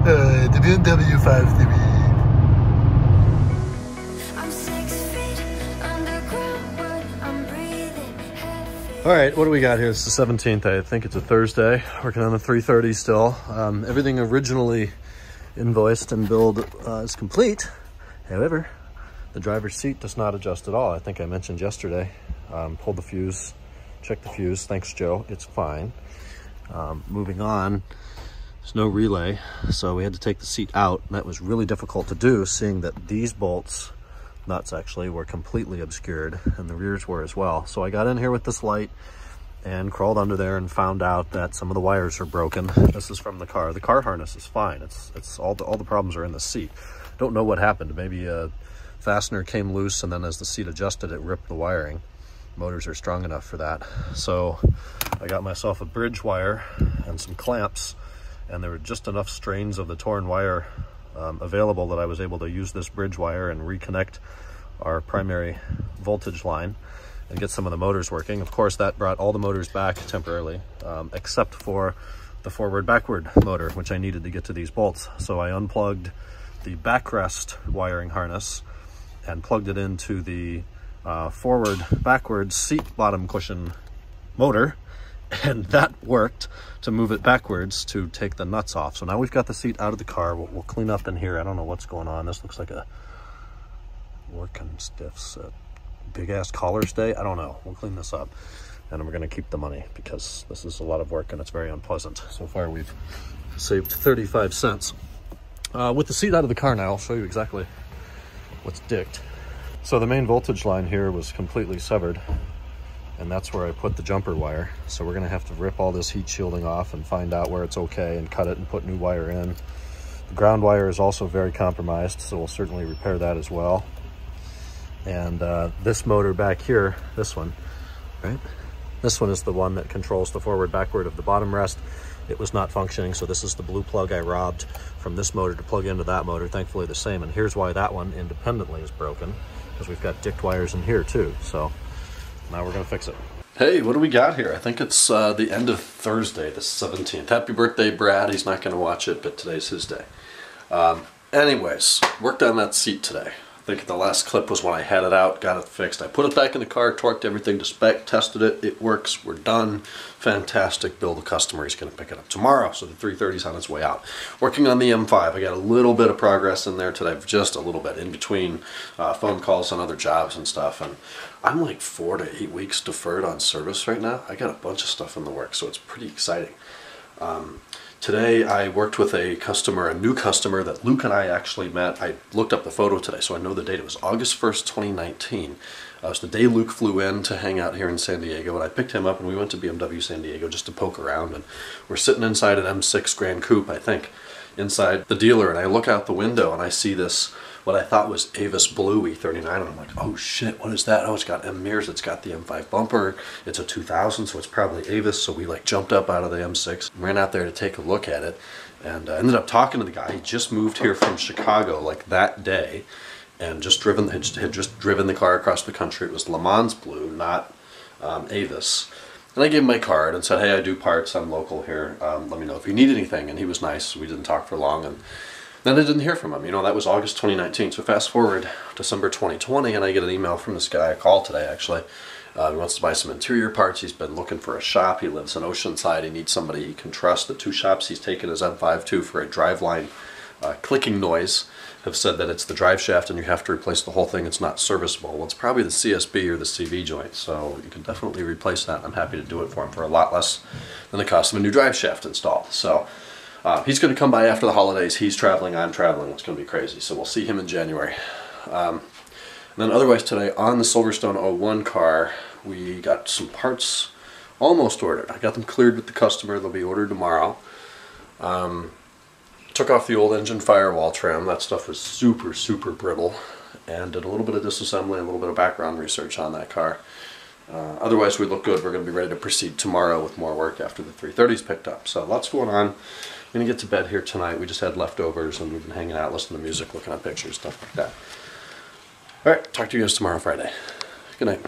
The BMW 5 Series. Alright, what do we got here? It's the 17th, I think it's a Thursday. Working on the 330 still. Everything originally invoiced and billed is complete. However, the driver's seat does not adjust at all. I think I mentioned yesterday. Pulled the fuse, checked the fuse. Thanks, Joe. It's fine. Moving on, there's no relay, so we had to take the seat out. That was really difficult to do, seeing that these bolts, nuts actually, were completely obscured, and the rears were as well. So I got in here with this light and crawled under there and found out that some of the wires are broken. This is from the car. The car harness is fine. It's all the problems are in the seat. Don't know what happened. Maybe a fastener came loose, and then as the seat adjusted, it ripped the wiring. Motors are strong enough for that. So I got myself a bridge wire and some clamps, and there were just enough strains of the torn wire available that I was able to use this bridge wire and reconnect our primary voltage line and get some of the motors working. Of course, that brought all the motors back temporarily, except for the forward-backward motor, which I needed to get to these bolts. So I unplugged the backrest wiring harness and plugged it into the forward-backward seat bottom cushion motor, and that worked to move it backwards to take the nuts off. So now we've got the seat out of the car. We'll clean up in here. I don't know what's going on. This looks like a working stiffs, big ass collar stay. I don't know. We'll clean this up, and we're going to keep the money because this is a lot of work and it's very unpleasant. So far we've saved 35 cents. With the seat out of the car now, I'll show you exactly what's dicked. So the main voltage line here was completely severed, and that's where I put the jumper wire. So we're gonna have to rip all this heat shielding off and find out where it's okay and cut it and put new wire in. The ground wire is also very compromised, so we'll certainly repair that as well. And this motor back here, this one, right? This one is the one that controls the forward backward of the bottom rest. It was not functioning, so this is the blue plug I robbed from this motor to plug into that motor. Thankfully the same, and here's why that one independently is broken, because we've got dicked wires in here too. So now we're gonna fix it. Hey, what do we got here? I think it's the end of Thursday, the 17th. Happy birthday, Brad. He's not gonna watch it, but today's his day. Anyways, worked on that seat today. I think the last clip was when I had it out, got it fixed. I put it back in the car, torqued everything to spec, tested it. It works. We're done. Fantastic. Bill the customer. He's going to pick it up tomorrow. So the 330's on its way out. Working on the M5. I got a little bit of progress in there today, just a little bit in between phone calls and other jobs and stuff. And I'm like 4 to 8 weeks deferred on service right now. I got a bunch of stuff in the works, so it's pretty exciting. Today I worked with a customer, a new customer that Luke and I actually met. I looked up the photo today, so I know the date. It was August 1st, 2019. It was the day Luke flew in to hang out here in San Diego, and I picked him up and we went to BMW San Diego just to poke around. And we're sitting inside an M6 Grand Coupe, I think, inside the dealer, and I look out the window and I see this, what I thought was Avis Blue E39, and I'm like, oh shit, what is that? Oh, it's got M mirrors, it's got the M5 bumper, it's a 2000, so it's probably Avis. So we like jumped up out of the M6, ran out there to take a look at it, and ended up talking to the guy. He just moved here from Chicago like that day, and had just driven the car across the country. It was Le Mans Blue, not Avis. And I gave him my card and said, hey, I do parts, I'm local here, let me know if you need anything. And he was nice. We didn't talk for long, and then I didn't hear from him. You know, that was August 2019. So fast forward December 2020, and I get an email from this guy. I called today, actually. He wants to buy some interior parts. He's been looking for a shop. He lives in Oceanside. He needs somebody he can trust. The 2 shops he's taken his M5 to for a driveline clicking noise have said that it's the drive shaft and you have to replace the whole thing. It's not serviceable. Well, it's probably the CSB or the CV joint, so you can definitely replace that. I'm happy to do it for him for a lot less than the cost of a new drive shaft installed. So he's going to come by after the holidays. He's traveling, I'm traveling. It's going to be crazy. So we'll see him in January. And then otherwise today on the Silverstone 01 car, we got some parts almost ordered. I got them cleared with the customer. They'll be ordered tomorrow. Took off the old engine firewall trim. That stuff was super, super brittle. And did a little bit of disassembly, a little bit of background research on that car. Otherwise we look good. We're going to be ready to proceed tomorrow with more work after the 330's picked up. So lots going on. I'm going to get to bed here tonight. We just had leftovers and we've been hanging out, listening to music, looking at pictures, stuff like that. Alright, talk to you guys tomorrow, Friday. Good night.